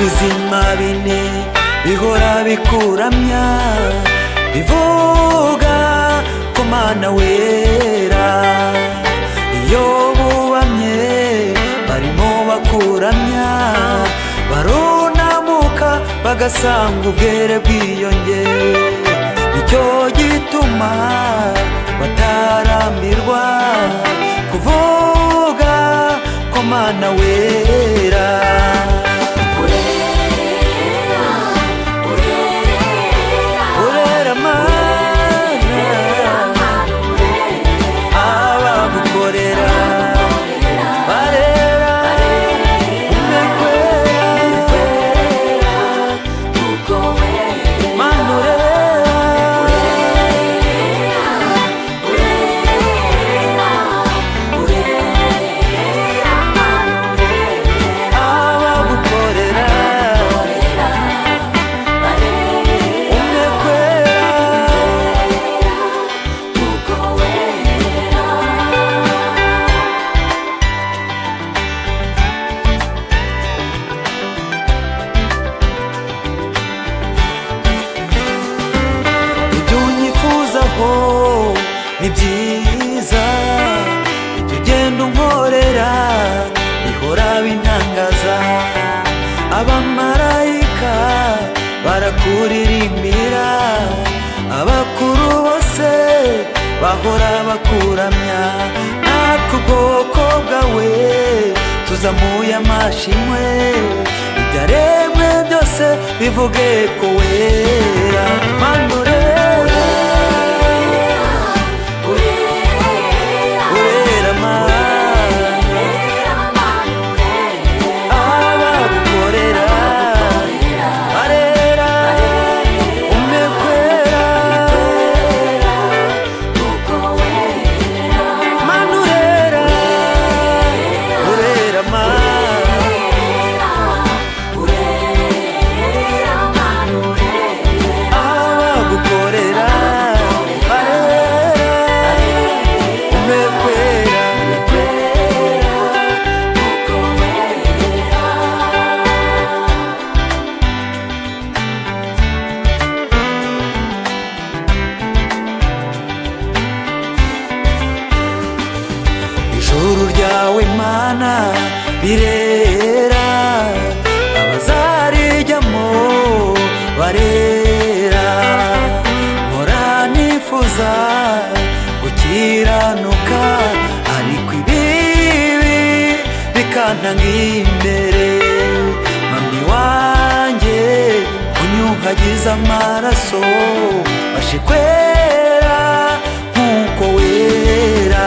ibizima bine bihora bikuramya bivuga ko Mana wera. Iyo bubamye barimo bakuramya barunamuka bagasanga ubwere bwiyongeye. Nicyo gituma batarambirwa kuvuga ko Mana wera. Urera Mana, abagukorera barera umekwera. Mana ni byiza ibyo ugenda unkorera bihora bintangaza. Abamarayika barakuririmbira, abakuru bose bahora bakuramya. Natwe ubwoko bwawe tuzamuye amashimwe, ibyaremwe byose bivuge ko wera. Mana ijuru ryawe Mana rirera, abazarijyamo barera. Mpora nifuza gukiranuka ariko ibibi bikantanga imbere. Mwami wanjye unyuhagize amaraso mbashe kwera nk'uko wera.